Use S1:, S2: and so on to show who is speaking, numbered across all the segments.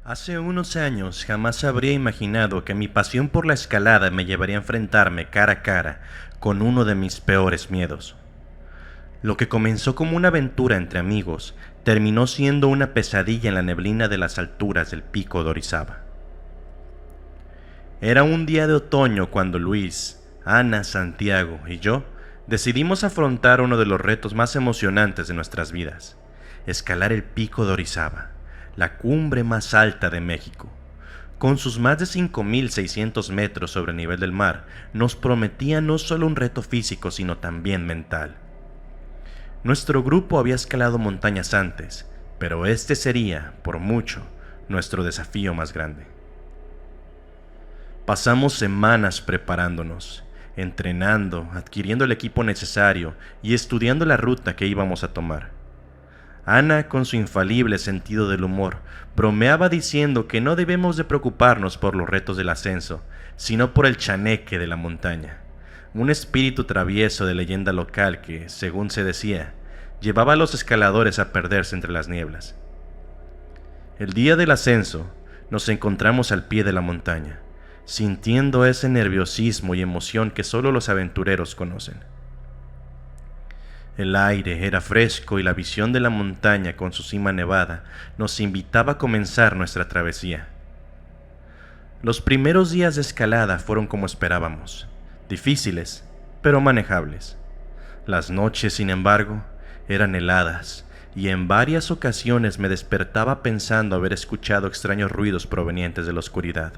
S1: Hace unos años jamás habría imaginado que mi pasión por la escalada me llevaría a enfrentarme cara a cara con uno de mis peores miedos. Lo que comenzó como una aventura entre amigos terminó siendo una pesadilla en la neblina de las alturas del pico de Orizaba. Era un día de otoño cuando Luis, Ana, Santiago y yo decidimos afrontar uno de los retos más emocionantes de nuestras vidas: escalar el pico de Orizaba, la cumbre más alta de México. Con sus más de 5.600 metros sobre el nivel del mar, nos prometía no solo un reto físico, sino también mental. Nuestro grupo había escalado montañas antes, pero este sería, por mucho, nuestro desafío más grande. Pasamos semanas preparándonos, entrenando, adquiriendo el equipo necesario y estudiando la ruta que íbamos a tomar. Ana, con su infalible sentido del humor, bromeaba diciendo que no debemos de preocuparnos por los retos del ascenso, sino por el chaneque de la montaña, un espíritu travieso de leyenda local que, según se decía, llevaba a los escaladores a perderse entre las nieblas. El día del ascenso, nos encontramos al pie de la montaña, sintiendo ese nerviosismo y emoción que solo los aventureros conocen. El aire era fresco y la visión de la montaña con su cima nevada nos invitaba a comenzar nuestra travesía. Los primeros días de escalada fueron como esperábamos, difíciles, pero manejables. Las noches, sin embargo, eran heladas, y en varias ocasiones me despertaba pensando haber escuchado extraños ruidos provenientes de la oscuridad.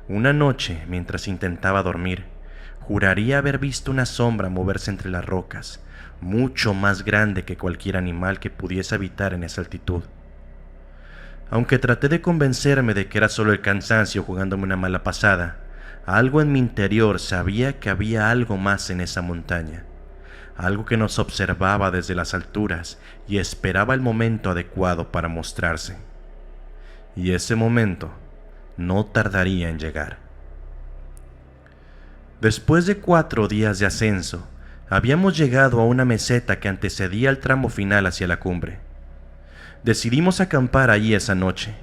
S1: Una noche, mientras intentaba dormir, juraría haber visto una sombra moverse entre las rocas, mucho más grande que cualquier animal que pudiese habitar en esa altitud. Aunque traté de convencerme de que era solo el cansancio jugándome una mala pasada, algo en mi interior sabía que había algo más en esa montaña, algo que nos observaba desde las alturas y esperaba el momento adecuado para mostrarse. Y ese momento no tardaría en llegar. Después de 4 días de ascenso, habíamos llegado a una meseta que antecedía el tramo final hacia la cumbre. Decidimos acampar allí esa noche.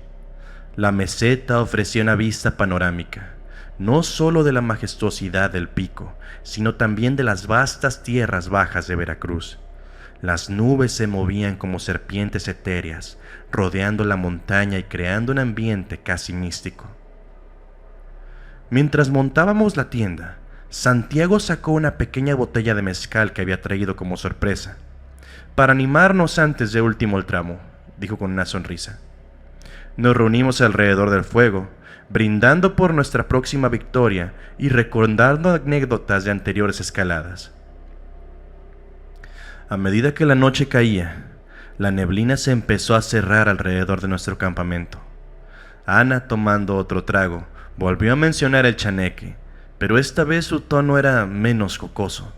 S1: La meseta ofrecía una vista panorámica, no solo de la majestuosidad del pico, sino también de las vastas tierras bajas de Veracruz. Las nubes se movían como serpientes etéreas, rodeando la montaña y creando un ambiente casi místico. Mientras montábamos la tienda, Santiago sacó una pequeña botella de mezcal que había traído como sorpresa. Para animarnos antes de último el tramo, dijo con una sonrisa. Nos reunimos alrededor del fuego, brindando por nuestra próxima victoria y recordando anécdotas de anteriores escaladas. A medida que la noche caía, la neblina se empezó a cerrar alrededor de nuestro campamento. Ana, tomando otro trago, volvió a mencionar el chaneque, pero esta vez su tono era menos jocoso.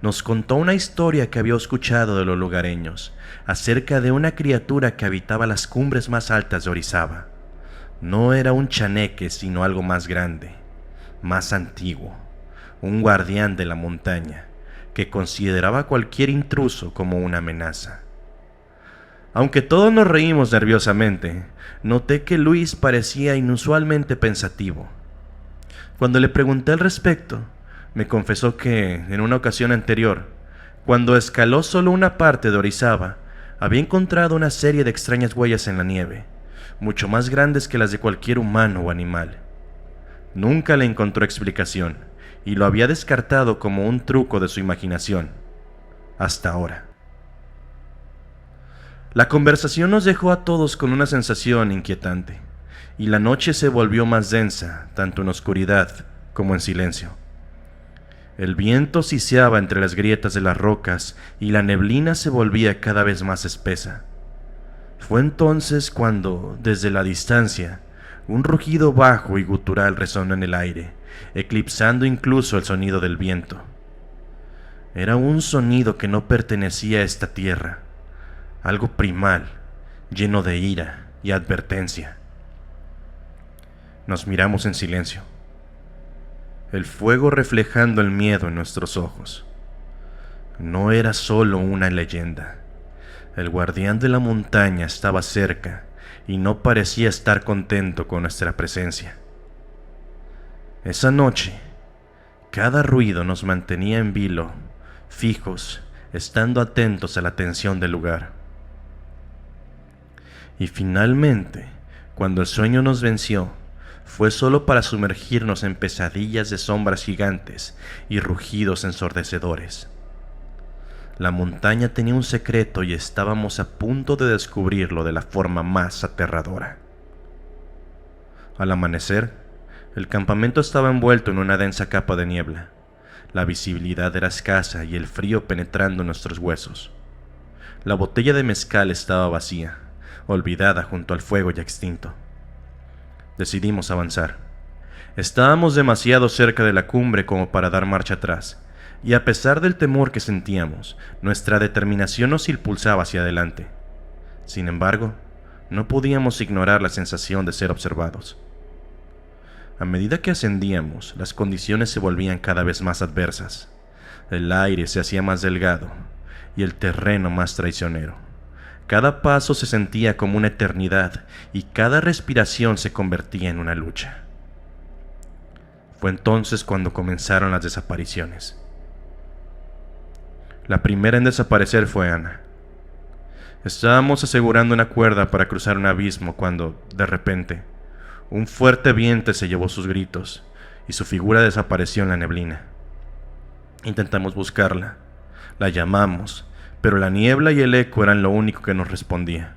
S1: Nos contó una historia que había escuchado de los lugareños, acerca de una criatura que habitaba las cumbres más altas de Orizaba. No era un chaneque, sino algo más grande, más antiguo, un guardián de la montaña, que consideraba a cualquier intruso como una amenaza. Aunque todos nos reímos nerviosamente, noté que Luis parecía inusualmente pensativo. Cuando le pregunté al respecto, me confesó que, en una ocasión anterior, cuando escaló solo una parte de Orizaba, había encontrado una serie de extrañas huellas en la nieve, mucho más grandes que las de cualquier humano o animal. Nunca le encontró explicación, y lo había descartado como un truco de su imaginación, hasta ahora. La conversación nos dejó a todos con una sensación inquietante, y la noche se volvió más densa, tanto en oscuridad como en silencio. El viento siseaba entre las grietas de las rocas y la neblina se volvía cada vez más espesa. Fue entonces cuando, desde la distancia, un rugido bajo y gutural resonó en el aire, eclipsando incluso el sonido del viento. Era un sonido que no pertenecía a esta tierra, algo primal, lleno de ira y advertencia. Nos miramos en silencio, el fuego reflejando el miedo en nuestros ojos. No era solo una leyenda. El guardián de la montaña estaba cerca y no parecía estar contento con nuestra presencia. Esa noche, cada ruido nos mantenía en vilo, fijos, estando atentos a la tensión del lugar. Y finalmente, cuando el sueño nos venció, fue solo para sumergirnos en pesadillas de sombras gigantes y rugidos ensordecedores. La montaña tenía un secreto y estábamos a punto de descubrirlo de la forma más aterradora. Al amanecer, el campamento estaba envuelto en una densa capa de niebla. La visibilidad era escasa y el frío penetrando en nuestros huesos. La botella de mezcal estaba vacía, olvidada junto al fuego ya extinto. Decidimos avanzar. Estábamos demasiado cerca de la cumbre como para dar marcha atrás, y a pesar del temor que sentíamos, nuestra determinación nos impulsaba hacia adelante. Sin embargo, no podíamos ignorar la sensación de ser observados. A medida que ascendíamos, las condiciones se volvían cada vez más adversas. El aire se hacía más delgado y el terreno más traicionero. Cada paso se sentía como una eternidad y cada respiración se convertía en una lucha. Fue entonces cuando comenzaron las desapariciones. La primera en desaparecer fue Ana. Estábamos asegurando una cuerda para cruzar un abismo cuando, de repente, un fuerte viento se llevó sus gritos y su figura desapareció en la neblina. Intentamos buscarla, la llamamos, pero la niebla y el eco eran lo único que nos respondía.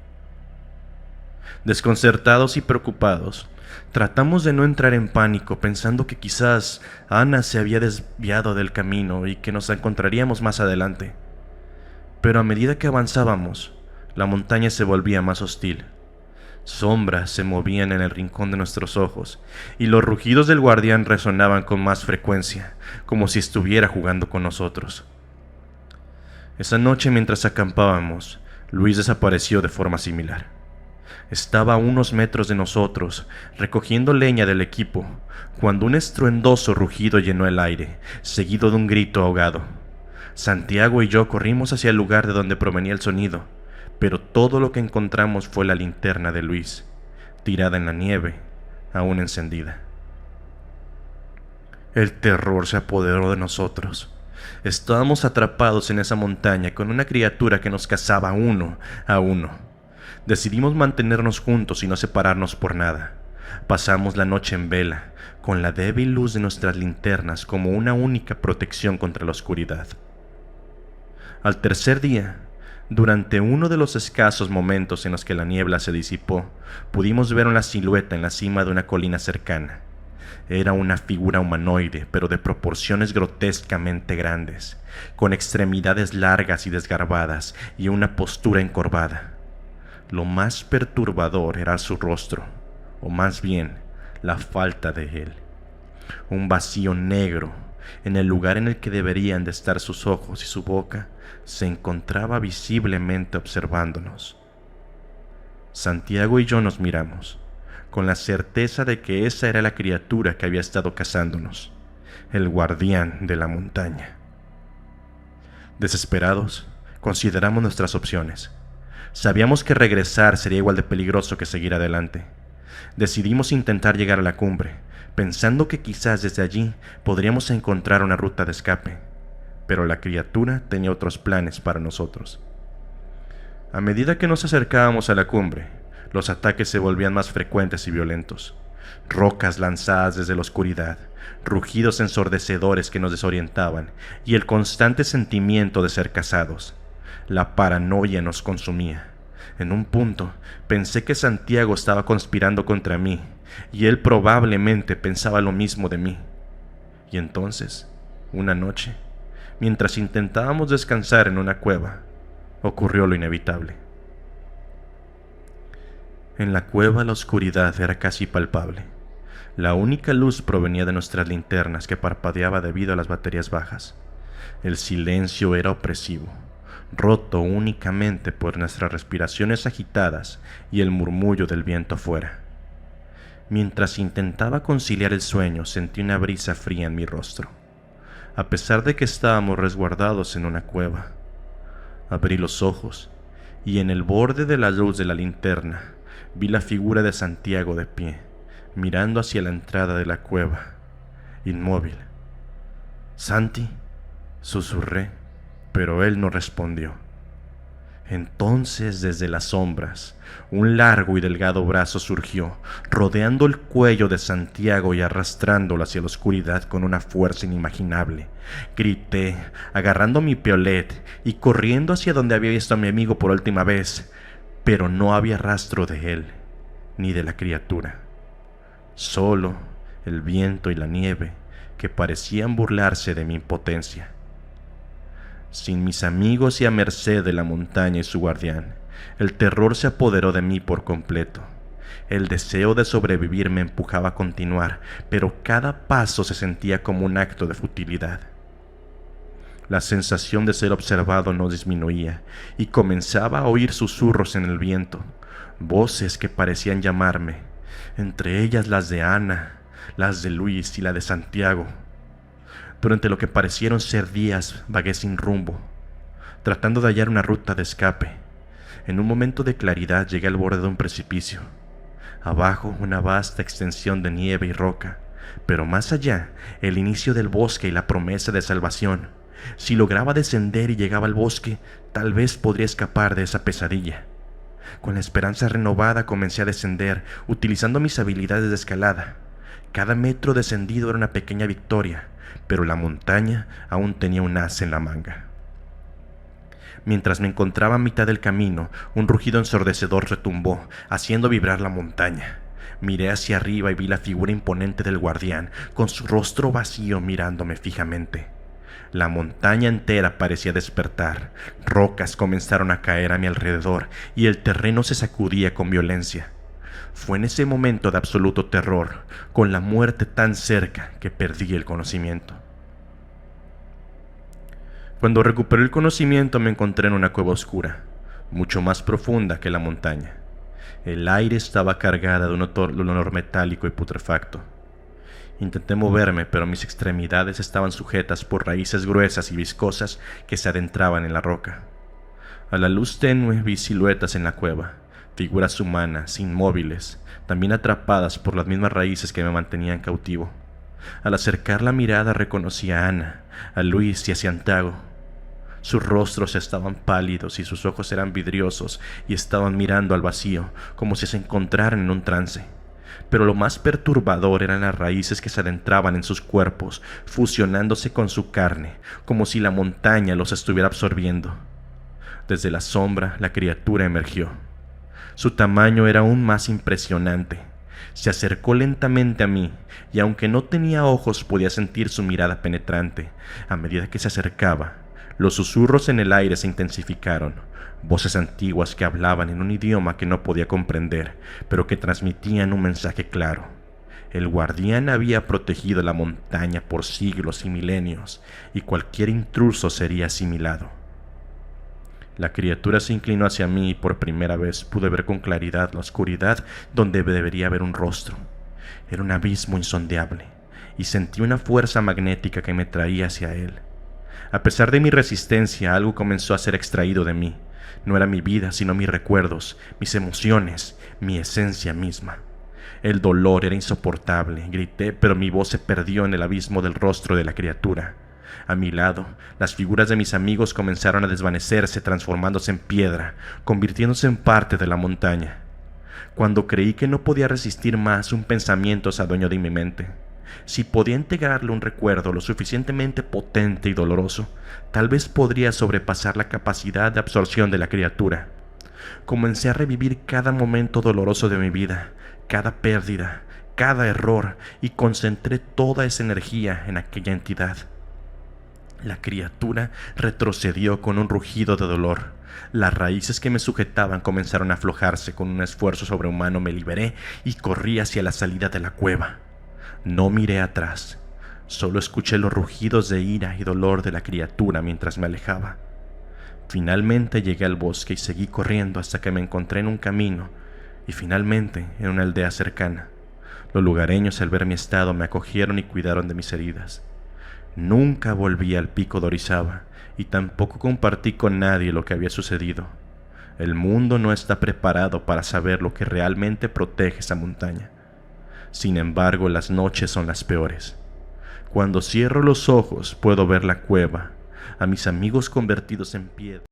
S1: Desconcertados y preocupados, tratamos de no entrar en pánico pensando que quizás Ana se había desviado del camino y que nos encontraríamos más adelante. Pero a medida que avanzábamos, la montaña se volvía más hostil. Sombras se movían en el rincón de nuestros ojos y los rugidos del guardián resonaban con más frecuencia, como si estuviera jugando con nosotros. Esa noche, mientras acampábamos, Luis desapareció de forma similar. Estaba a unos metros de nosotros, recogiendo leña del equipo, cuando un estruendoso rugido llenó el aire, seguido de un grito ahogado. Santiago y yo corrimos hacia el lugar de donde provenía el sonido, pero todo lo que encontramos fue la linterna de Luis, tirada en la nieve, aún encendida. El terror se apoderó de nosotros. Estábamos atrapados en esa montaña con una criatura que nos cazaba uno a uno. Decidimos mantenernos juntos y no separarnos por nada. Pasamos la noche en vela, con la débil luz de nuestras linternas como una única protección contra la oscuridad. Al tercer día, durante uno de los escasos momentos en los que la niebla se disipó, pudimos ver una silueta en la cima de una colina cercana. Era una figura humanoide, pero de proporciones grotescamente grandes, con extremidades largas y desgarbadas y una postura encorvada. Lo más perturbador era su rostro, o más bien, la falta de él. Un vacío negro, en el lugar en el que deberían de estar sus ojos y su boca, se encontraba visiblemente observándonos. Santiago y yo nos miramos, con la certeza de que esa era la criatura que había estado cazándonos, el guardián de la montaña. Desesperados, consideramos nuestras opciones. Sabíamos que regresar sería igual de peligroso que seguir adelante. Decidimos intentar llegar a la cumbre, pensando que quizás desde allí podríamos encontrar una ruta de escape, pero la criatura tenía otros planes para nosotros. A medida que nos acercábamos a la cumbre, los ataques se volvían más frecuentes y violentos. Rocas lanzadas desde la oscuridad, rugidos ensordecedores que nos desorientaban y el constante sentimiento de ser cazados. La paranoia nos consumía. En un punto, pensé que Santiago estaba conspirando contra mí y él probablemente pensaba lo mismo de mí. Y entonces, una noche, mientras intentábamos descansar en una cueva, ocurrió lo inevitable. En la cueva la oscuridad era casi palpable. La única luz provenía de nuestras linternas que parpadeaba debido a las baterías bajas. El silencio era opresivo, roto únicamente por nuestras respiraciones agitadas y el murmullo del viento afuera. Mientras intentaba conciliar el sueño, sentí una brisa fría en mi rostro. A pesar de que estábamos resguardados en una cueva, abrí los ojos y en el borde de la luz de la linterna vi la figura de Santiago de pie, mirando hacia la entrada de la cueva, inmóvil. «Santi», susurré, pero él no respondió. Entonces, desde las sombras, un largo y delgado brazo surgió, rodeando el cuello de Santiago y arrastrándolo hacia la oscuridad con una fuerza inimaginable. Grité, agarrando mi piolet y corriendo hacia donde había visto a mi amigo por última vez, pero no había rastro de él, ni de la criatura. Solo el viento y la nieve que parecían burlarse de mi impotencia. Sin mis amigos y a merced de la montaña y su guardián, el terror se apoderó de mí por completo. El deseo de sobrevivir me empujaba a continuar, pero cada paso se sentía como un acto de futilidad. La sensación de ser observado no disminuía, y comenzaba a oír susurros en el viento, voces que parecían llamarme, entre ellas las de Ana, las de Luis y la de Santiago. Durante lo que parecieron ser días vagué sin rumbo, tratando de hallar una ruta de escape. En un momento de claridad llegué al borde de un precipicio. Abajo una vasta extensión de nieve y roca, pero más allá el inicio del bosque y la promesa de salvación. Si lograba descender y llegaba al bosque, tal vez podría escapar de esa pesadilla. Con la esperanza renovada comencé a descender, utilizando mis habilidades de escalada. Cada metro descendido era una pequeña victoria, pero la montaña aún tenía un as en la manga. Mientras me encontraba a mitad del camino, un rugido ensordecedor retumbó, haciendo vibrar la montaña. Miré hacia arriba y vi la figura imponente del guardián, con su rostro vacío mirándome fijamente. La montaña entera parecía despertar, rocas comenzaron a caer a mi alrededor y el terreno se sacudía con violencia. Fue en ese momento de absoluto terror, con la muerte tan cerca, que perdí el conocimiento. Cuando recuperé el conocimiento me encontré en una cueva oscura, mucho más profunda que la montaña. El aire estaba cargado de un olor metálico y putrefacto. Intenté moverme, pero mis extremidades estaban sujetas por raíces gruesas y viscosas que se adentraban en la roca. A la luz tenue vi siluetas en la cueva, figuras humanas, inmóviles, también atrapadas por las mismas raíces que me mantenían cautivo. Al acercar la mirada reconocí a Ana, a Luis y a Santiago. Sus rostros estaban pálidos y sus ojos eran vidriosos y estaban mirando al vacío, como si se encontraran en un trance. Pero lo más perturbador eran las raíces que se adentraban en sus cuerpos, fusionándose con su carne, como si la montaña los estuviera absorbiendo. Desde la sombra, la criatura emergió. Su tamaño era aún más impresionante. Se acercó lentamente a mí, y aunque no tenía ojos podía sentir su mirada penetrante. A medida que se acercaba, los susurros en el aire se intensificaron, voces antiguas que hablaban en un idioma que no podía comprender, pero que transmitían un mensaje claro. El guardián había protegido la montaña por siglos y milenios, y cualquier intruso sería asimilado. La criatura se inclinó hacia mí y por primera vez pude ver con claridad la oscuridad donde debería haber un rostro. Era un abismo insondable, y sentí una fuerza magnética que me traía hacia él. A pesar de mi resistencia, algo comenzó a ser extraído de mí. No era mi vida, sino mis recuerdos, mis emociones, mi esencia misma. El dolor era insoportable. Grité, pero mi voz se perdió en el abismo del rostro de la criatura. A mi lado, las figuras de mis amigos comenzaron a desvanecerse, transformándose en piedra, convirtiéndose en parte de la montaña. Cuando creí que no podía resistir más, un pensamiento se adueñó de mi mente. Si podía integrarle un recuerdo lo suficientemente potente y doloroso, tal vez podría sobrepasar la capacidad de absorción de la criatura. Comencé a revivir cada momento doloroso de mi vida, cada pérdida, cada error, y concentré toda esa energía en aquella entidad. La criatura retrocedió con un rugido de dolor. Las raíces que me sujetaban comenzaron a aflojarse. Con un esfuerzo sobrehumano me liberé y corrí hacia la salida de la cueva. No miré atrás, solo escuché los rugidos de ira y dolor de la criatura mientras me alejaba. Finalmente llegué al bosque y seguí corriendo hasta que me encontré en un camino y finalmente en una aldea cercana. Los lugareños, al ver mi estado, me acogieron y cuidaron de mis heridas. Nunca volví al pico de Orizaba y tampoco compartí con nadie lo que había sucedido. El mundo no está preparado para saber lo que realmente protege esa montaña. Sin embargo, las noches son las peores. Cuando cierro los ojos puedo ver la cueva, a mis amigos convertidos en piedra.